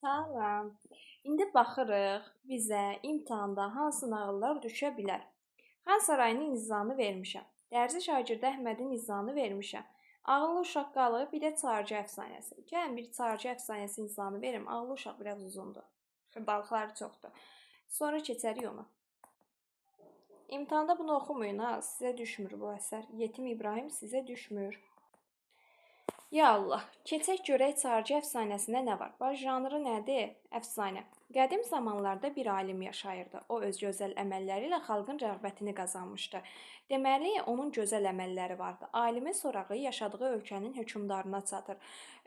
Salam. İndi baxırıq bizə imtahanda hansı nağıllar düşə bilər. Xan sarayının nizamını vermişəm. Dərzi şagirdə Əhmədin nizamını vermişəm. Ağıllı uşaq qalıb, bir də çarcı əfsanəsi. Gəlin bir çarcı əfsanəsi nizamını verim. Ağıllı uşaq biraz uzundur. Xırdalıqları çoxdur. Sonra keçərik ona. İmtahanda bunu oxumayın ha. Sizə düşmür bu əsər. Yetim İbrahim sizə düşmür. Ya Allah, keçək görək çarcı əfsanəsində nə var? Baş janrı nədir? Əfsanə. Qədim zamanlarda bir alim yaşayırdı. O öz gözəl əməlləri ilə xalqın rəğbətini qazanmışdı. Deməli, onun gözəl əməlləri vardı. Alimin sorağı yaşadığı ölkənin hökmdarına çatır.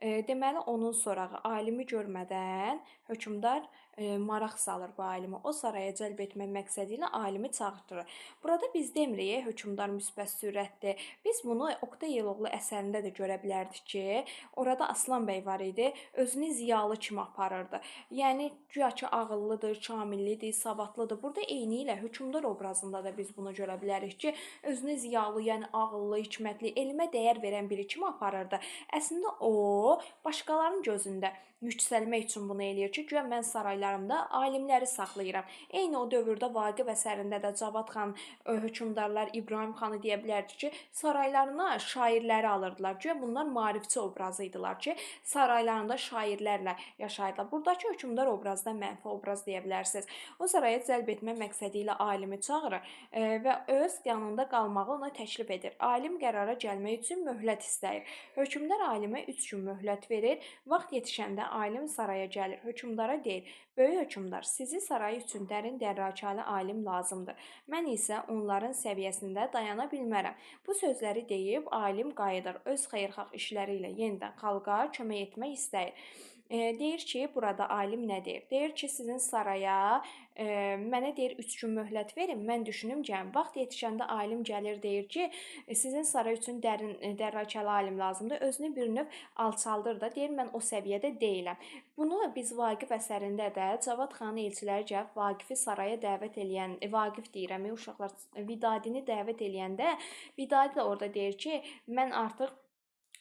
Deməli, onun sorağı alimi görmədən hökmdar maraq salır bu alimi. O saraya cəlb etmək məqsədi ilə alimi çağırtırır. Burada biz demirik, hökmdar müsbət sürətdir. Biz bunu Oqtay Yeloğlu əsərində də görə bilərdik ki, orada Aslan bəy var idi, özünü ziyalı kimi aparırdı. Yəni güya ki ağıllıdır, kamillidir, savadlıdır. Burada eyni ilə hökmdar obrazında da biz bunu görə bilərik ki, özünü ziyalı, yəni ağıllı, hikmətli, elmə dəyər verən biri kimi aparırdı. Əslində o başqalarının gözündə yüksəlmək üçün bunu eləyir ki, güya mən saraylarımda alimləri saxlayıram. Eyni o dövrdə Vaqif əsərində də Cavad xan hökmdarlar İbrahim xanı deyə bilərdik ki, saraylarına şairləri alırdılar. Güya bunlar maarifçi obrazı idilər ki, saraylarında şairlərlə yaşayırdılar. Buradakı hökmdar obrazı da mənfi obraz deyə bilərsiniz. O saraya cəlb etmə məqsədi ilə alimi çağırır və öz yanında qalmağı ona təklif edir. Alim qərara gəlmək üçün möhlət istəyir. Hökmdar alimə 3 gün möhlət verir. Vaxt yetişəndə alim saraya gəlir. Hökmdara deyir: "Böyük hökmdar, sizi saray üçün dərin dərrakəli alim lazımdır. Mən isə onların səviyyəsində dayana bilmərəm." Bu sözləri deyib alim qayıdır. Öz xeyirxah işləri ilə yenidən xalqa kömək etmək istəyir. Deyir ki, burada alim nə deyir? Deyir ki, sizin saraya mənə deyir 3 gün möhlət verin, mən düşünüm gəlin. Vaxt yetişəndə alim gəlir, deyir ki, sizin saray üçün dərin dərrakəli alim lazımdır. Özünü bir növ alçaldır da, deyir mən o səviyyədə deyiləm. Bunu biz Vaqif əsərində də Cavad xanın elçiləri gəlib Vaqifi saraya dəvət eləyən, Vaqif deyirəm, uşaqlar Vidadini dəvət eləyəndə Vidadi də orada deyir ki, mən artıq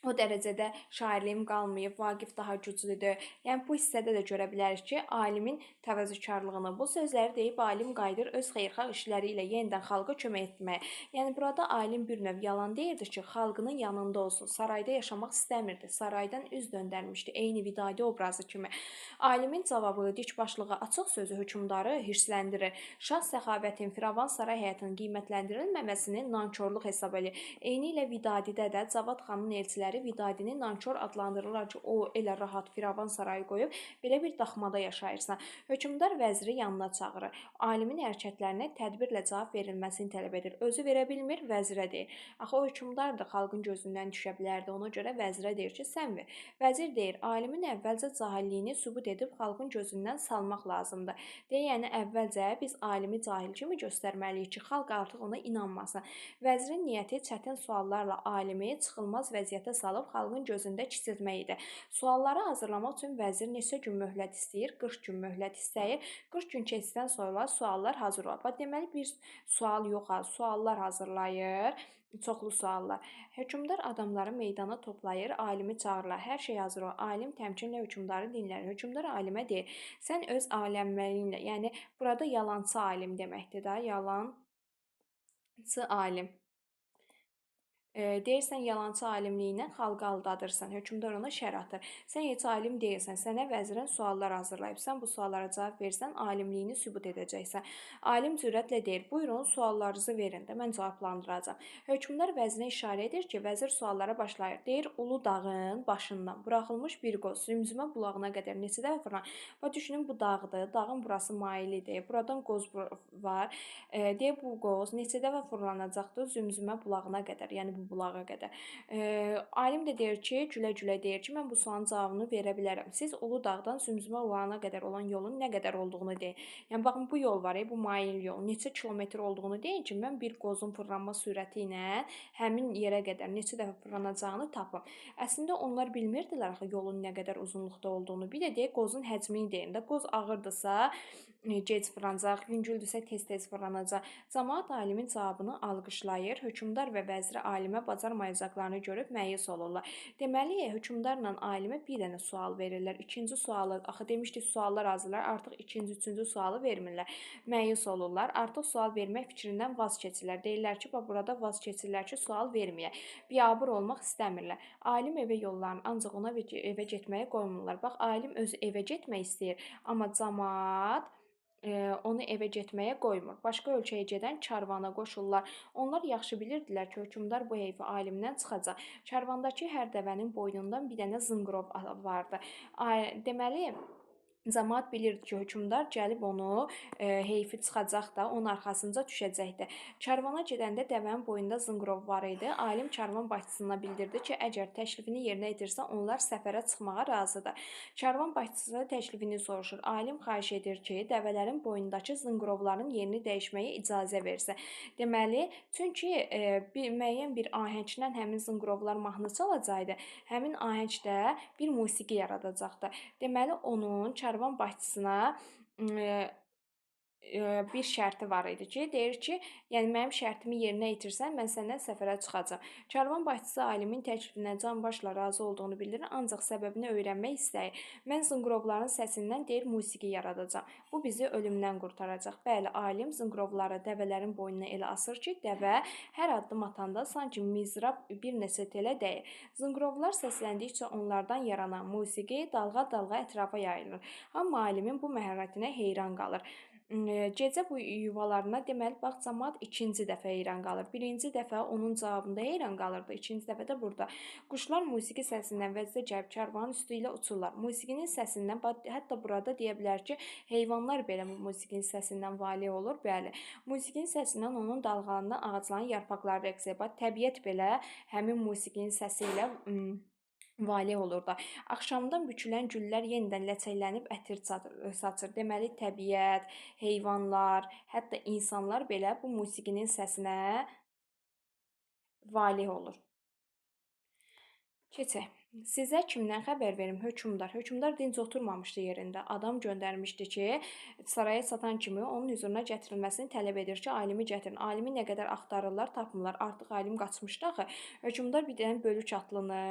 o dərəcədə şairliyim qalmayıb, Vaqif daha güclüdür. Yəni bu hissədə də görə bilərik ki, alimin təvazökarlığını. Bu sözləri deyib alim qayıdır öz xeyirxah işləri ilə yenidən xalqa kömək etməyə. Yəni burada alim bir növ yalan deyirdi ki, xalqının yanında olsun. Sarayda yaşamaq istəmirdi. Saraydan üz döndərmişdi. Eyni Vidadi obrazı kimi. Alimin cavabı, dikbaşlığı, açıq sözü hökmdarı hirsləndirir. Şah səxavətin, firavan saray həyatının qiymətləndirilməməsini nankorluq hesab edir. Eyni ilə Vidadidə də Cavad xanın elçiləri Vidadini nankor adlandırırlar ki, o elə rahat firavan sarayı qoyub belə bir daxmada yaşayırsan. Hökmdar vəziri yanına çağırır. Alimin hərəkətlərinə tədbirlə cavab verilməsini tələb edir. Özü verə bilmir, vəzirə deyir. Axı o hökmdar da xalqın gözündən düşə bilərdi. Ona görə vəzirə deyir ki, sən ver. Vəzir deyir, alimin əvvəlcə cahilliyini sübut edib xalqın gözündən salmaq lazımdır. Yəni əvvəlcə biz alimi cahil kimi göstərməliyik ki, xalq artıq ona inanmasın. Vəzirin niyyəti çətin suallarla alimi çıxılmaz vəziyyətə salıb xalqın gözündə kiçiltmək idi. Sualları hazırlamaq üçün vəzir neçə gün möhlət istəyir? 40 gün möhlət istəyir. 40 gün keçdən sonra suallar hazır olur. Deməli bir sual yox, suallar hazırlayır. Çoxlu suallar. Hökmdar adamları meydana toplayır, alimi çağırırlar. Hər şey hazır olur. Alim təmkinlə hökmdarı dinlər. Hökmdar alimə deyir: "Sən öz aləmlərinlə, yəni burada yalançı alim deməkdir də, yalançı alim. Deyirsən yalançı alimliyinə xalqı aldadırsan. Hökmdar ona şər atır. Sən heç alim deyilsən. Sənə vəzirin suallar hazırlayıb. Sən bu suallara cavab versən, alimliyini sübut edəcəksən." Alim cürətlə deyir: "Buyurun, suallarınızı verin də, mən cavablandıracağam." Hökmdar vəzirinə işarə edir ki, vəzir suallara başlayır. Deyir: "Ulu dağın başından buraxılmış bir qoz Zümzümə bulağına qədər neçə dəfə fırlanır?" Bax düşünün bu dağdır. Dağın burası mailidir. Buradan qoz var. Deyir bu qoz neçə dəfə fırlanacaqdır Zümzümə bulağına qədər, yəni bu bulağa qədər. Alim də deyir ki, gülə-gülə deyir ki, mən bu sualın cavabını verə bilərəm. Siz Ulu Dağdan Zümzümə bulağına qədər olan yolun nə qədər olduğunu deyin. Yəni baxın bu yol var, bu mail yol. Neçə kilometr olduğunu deyin ki, mən bir qozun fırlanma sürəti ilə həmin yerə qədər neçə dəfə fırlanacağını tapım. Əslində onlar bilmirdilər axı yolun nə qədər uzunluqda olduğunu. Bir də deyək qozun həcmini deyin də. Qoz ağırdısa, gec fırlanacaq, yüngüldürsə tez-tez fırlanacaq. Camaat alimin cavabını alqışlayır. Hökmdar və vəzir alimə bacarmayacaqlarını görüb məyus olurlar. Deməli, hökmdarla alimə bir dənə sual verirlər. İkinci sualı, axı demişdik suallar hazırlar, artıq ikinci, üçüncü sualı vermirlər. Məyus olurlar. Artıq sual vermək fikrindən vaz keçirlər. Deyirlər ki, burada vaz keçirlər ki, sual verməyək. Biabır olmaq istəmirlər. Alim evə yollanır, ancaq ona evə getməyə qoymurlar. Bax, alim özü evə getmək istəyir, amma camaat onu evə getməyə qoymur. Başqa ölkəyə gedən karvana qoşurlar. Onlar yaxşı bilirdilər ki, hökmdar bu heyfi alimdən çıxacaq. Karvandakı hər dəvənin boynundan bir dənə zınqrov vardı. Deməli, camaat bilirdi ki, hökmdar gəlib onu heyfi çıxacaq da, onun arxasınca düşəcəkdi. Karvana gedəndə dəvənin boyunda zınqrov var idi. Alim karvan başçısına bildirdi ki, əgər təklifini yerinə yetirsə, onlar səfərə çıxmağa razıdır. Karvan başçısı təklifini soruşur. Alim xahiş edir ki, dəvələrin boynundakı zınqrovların yerini dəyişməyə icazə versin. Deməli, çünki müəyyən bir ahənglə həmin zınqrovlar mahnı çalacaqdı. Həmin ahəngdə bir musiqi yaradacaqdı. Deməli, onun karvan başçısına bir şərti var idi ki, deyir ki, yəni mənim şərtimi yerinə yetirsən, mən səndən səfərə çıxacağam. Karvan başçısı alimin təklifinə can başla razı olduğunu bildirir, ancaq səbəbini öyrənmək istəyir. Mən zınqrovların səsindən deyir musiqi yaradacağam. Bu bizi ölümdən qurtaracaq. Bəli, alim zınqrovları dəvələrin boynuna elə asır ki, dəvə hər addım atanda sanki mizrab bir neçə telə dəyir. Zınqrovlar səsləndikcə onlardan yaranan musiqi dalğa-dalğa ətrafa yayılır. Amma alimin bu məharətinə heyran qalır. Gecə bu yuvalarına deməli bax camaat ikinci dəfə heyran qalır. Birinci dəfə onun cavabında heyran qalırdı, ikinci dəfə də burada. Quşlar musiqi səsindən vəzdə gəlib karvanın üstü ilə uçurlar. Musiqinin səsindən, hətta burada deyə bilər ki, heyvanlar belə bu musiqinin səsindən valeh olur. Bəli, musiqinin səsindən onun dalğalanan ağacların yarpaqları rəqs edir. Təbiət belə həmin musiqinin səsi ilə valeh olurdu. Axşamdan bükülən güllər yenidən ləçəklənib ətir saçır. Deməli, təbiət, heyvanlar, hətta insanlar belə bu musiqinin səsinə valeh olur. Keçək. Sizə kimdən xəbər verim? Hökmdar. Hökmdar dinc oturmamışdı yerində. Adam göndərmişdi ki, saraya çatan kimi onun hüzuruna gətirilməsini tələb edir ki, alimi gətirin. Alimi nə qədər axtarırlar, tapmırlar. Artıq alim qaçmışdı axı. Hökmdar bir dənə bölük atlını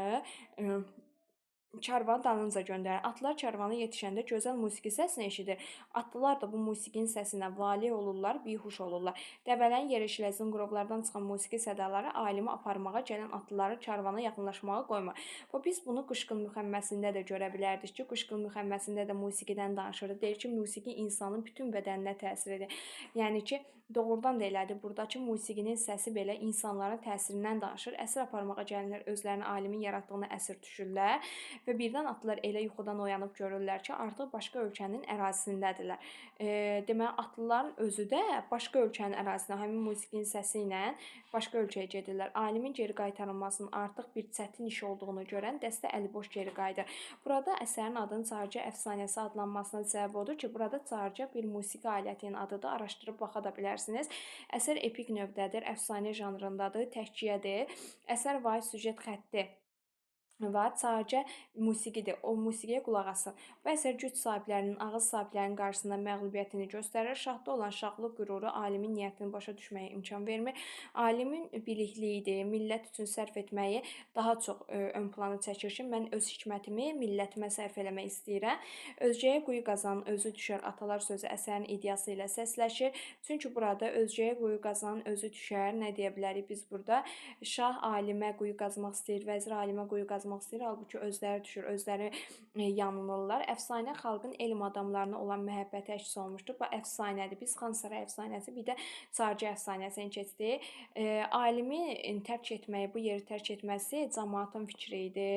karvanın dalınca göndərir. Atlar karvana yetişəndə gözəl musiqi səsini eşidir. Atlılar da bu musiqinin səsinə valeh olurlar, bihuş olurlar. Dəvələrin yerişilə zınqrovlardan çıxan musiqi sədaları alimi aparmağa gələn atlıları karvana yaxınlaşmağa qoymur. Biz bunu Qışqıl müxəmməsində də görə bilərdik ki, Qışqıl müxəmməsində də musiqidən danışır. Deyir ki, musiqi insanın bütün bədəninə təsir edir. Yəni ki, doğrudan da elədir. Buradakı musiqinin səsi belə insanların təsirindən danışır. Əsir aparmağa gələnlər özlərini alimin yaratdığına əsir düşürlər və birdən atlılar elə yuxudan oyanıb görürlər ki, artıq başqa ölkənin ərazisindədirlər. Deməli, atlıların özü də başqa ölkənin ərazisində həmin musiqinin səsi ilə başqa ölkəyə gedirlər. Alimin geri qaytarılmasının artıq bir çətin iş olduğunu görən dəstə əliboş geri qayıdır. Burada əsərin adının Çarca əfsanəsi adlanmasına səbəb odur ki, burada Çarca bir musiqi alətinin adıdır. Araşdırıb baxa da bilərsiniz. Əsər epik növdədir, əfsanə janrındadır, təhkiyədir. Əsər vahid süjet xətti var. Çarca musiqidir. O musiqiyə qulaq asın. Bu əsər güc sahiblərinin, ağız sahiblərinin qarşısında məğlubiyyətini göstərir. Şahda olan şahlıq qüruru alimin niyyətini başa düşməyə imkan vermir. Alimin bilikliyidir, millət üçün sərf etməyi daha çox ön plana çəkir ki, mən öz hikmətimi millətimə sərf eləmək istəyirəm. Özgəyə quyu qazanın, özü düşər atalar sözü əsərin ideyası ilə səsləşir. Çünki burada özgəyə quyu qazanın, özü düşər. Nə deyə bilərik biz burada? Şah alimə quyu qazmaq istəyir, vəzir alimə quyu qazmaq istəyir, halbuki özləri düşür, özləri yanılırlar. Əfsanə xalqın elm adamlarına olan məhəbbəti əks olunmuşdur. Bu əfsanədir. Biz Xansaray əfsanəsi, bir də Çarca əfsanəsini keçdik. Alimin tərk etməyi, bu yeri tərk etməsi cəmaatın fikri idi.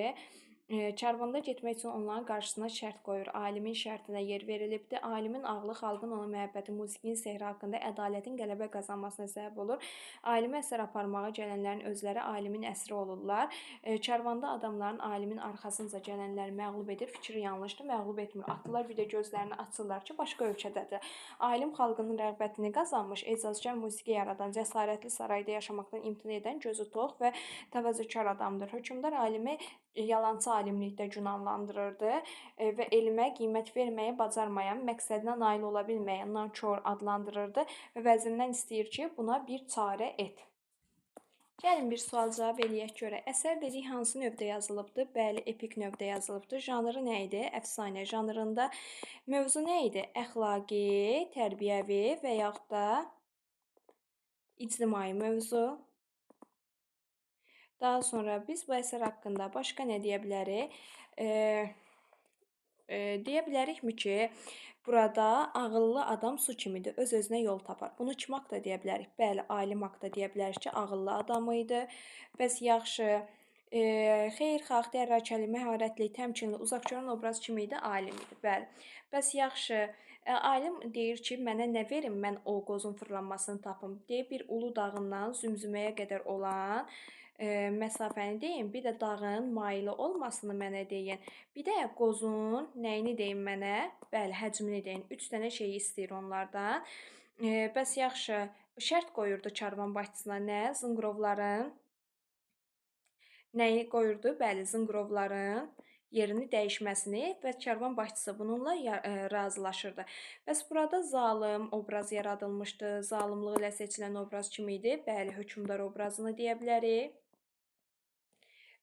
Karvanda getmək üçün onların qarşısına şərt qoyur. Alimin şərtinə yer verilibdir. Alimin ağlı xalqın ona məhəbbəti, musiqinin sehri haqqında ədalətin qələbə qazanmasına səbəb olur. Alimi əsər aparmağa gələnlərin özləri alimin əsri olurlar. Karvanda adamların alimin arxasınca gələnləri məğlub edir. Fikri yanlışdır, məğlub etmir. Atlılar bir də gözlərini açırlar ki, başqa ölkədədir. Alim xalqının rəğbətini qazanmış, ecazkar musiqi yaradan, cəsarətli sarayda yaşamaqdan imtina edən gözü tox və təvazökar adamdır. Hökmdar alimi yalançı alimlikdə günahlandırırdı və elmə qiymət verməyi bacarmayan, məqsədinə nail ola bilməyən nankor adlandırırdı və vəzirindən istəyir ki, buna bir çarə et. Gəlin bir sual-cavab eləyək görək. Əsər dedik hansı növdə yazılıbdır? Bəli, epik növdə yazılıbdır. Janrı nə idi? Əfsanə janrında. Mövzu nə idi? Əxlaqi, tərbiyəvi və yaxud da ictimai mövzu. Daha sonra biz bu əsər haqqında başqa nə deyə bilərik? Deyə bilərikmi ki, burada ağıllı adam su kimidir, öz-özünə yol tapar. Bunu kim haqqda deyə bilərik? Bəli, alim haqqda deyə bilərik ki, ağıllı adam idi. Bəs yaxşı, xeyirxah, dərrakəli, məharətli, təmkinli, uzaqgörən obraz kim idi? Alim idi. Bəli. Bəs yaxşı, alim deyir ki, mənə nə verin, mən o qozun fırlanmasını tapım. Deyib bir Ulu dağından Zümzüməyə qədər olan məsafəni deyin, bir də dağın maylı olmasını mənə deyin. Bir də qozun nəyini deyin mənə? Bəli, həcmini deyin. 3 dənə şey istəyir onlardan. Bəs yaxşı, şərt qoyurdu karvan başçısına nə? Zınqrovların nəyi qoyurdu? Bəli, zınqrovların yerini dəyişməsini və karvan başçısı bununla razılaşırdı. Bəs burada zalım obraz yaradılmışdı. Zalımlığı ilə seçilən obraz kim idi? Bəli, hökmdar obrazını deyə bilərik.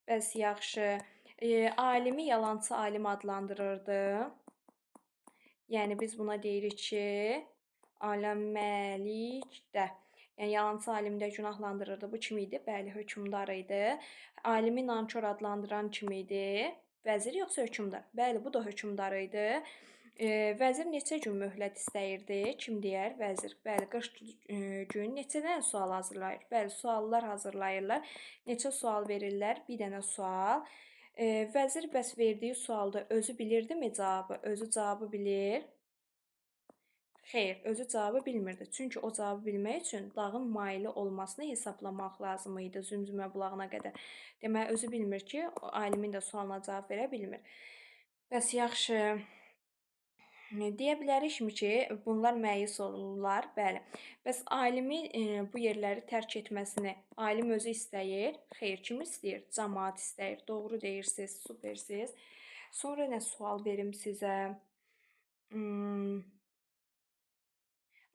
Bəs yaxşı, alimi yalançı alim adlandırırdı. Yəni biz buna deyirik ki, aləmməlikdə. Yəni yalançı alimdə günahlandırırdı. Bu kim idi? Bəli, hökmdar idi. Alimi nankor adlandıran kim idi? Vəzir yoxsa hökmdar? Bəli, bu da hökmdar idi. Vəzir neçə gün möhlət istəyirdi? Kim deyər? Vəzir. Bəli, 40 gün. Neçə dənə sual hazırlayır? Bəli, suallar hazırlayırlar. Neçə sual verirlər? Bir dənə sual. Vəzir bəs verdiyi sualda özü bilirdimi cavabı? Özü cavabı bilir. Xeyr, özü cavabı bilmirdi. Çünki o cavabı bilmək üçün dağın maylı olmasını hesablamaq lazım idi Zümzümə bulağına qədər. Deməli, özü bilmir ki, alimin də sualına cavab verə bilmir. Bəs yaxşı, deyə bilərikmi ki, bunlar məyus olurlar? Bəli. Bəs alimi bu yerləri tərk etməsini alim özü istəyir? Xeyr, kim istəyir? Cəmaət istəyir. Doğru deyirsiniz, supersiz. Sonra nə sual verim sizə?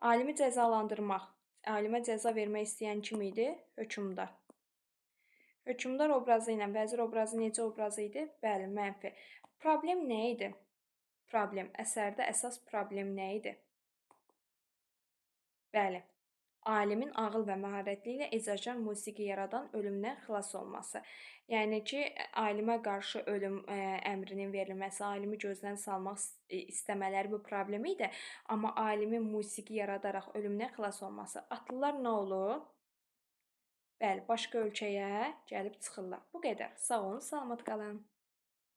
Alimi cəzalandırmaq. Alimə cəza vermək istəyən kim idi? Hökmdar. Hökmdar obrazı ilə vəzir obrazı necə obrazı idi? Bəli, mənfi. Problem nə idi? Problem. Əsərdə əsas problem nə idi? Bəli. Alimin ağıl və məharətli ilə ezacər musiqi yaradan ölümdən xilas olması. Yəni ki, alimə qarşı ölüm əmrinin verilməsi, alimi gözdən salmaq istəmələri bu problem idi. Amma alimin musiqi yaradaraq ölümdən xilas olması. Atlılar nə olur? Bəli, başqa ölkəyə gəlib çıxırlar. Bu qədər. Sağ olun, salamat qalın.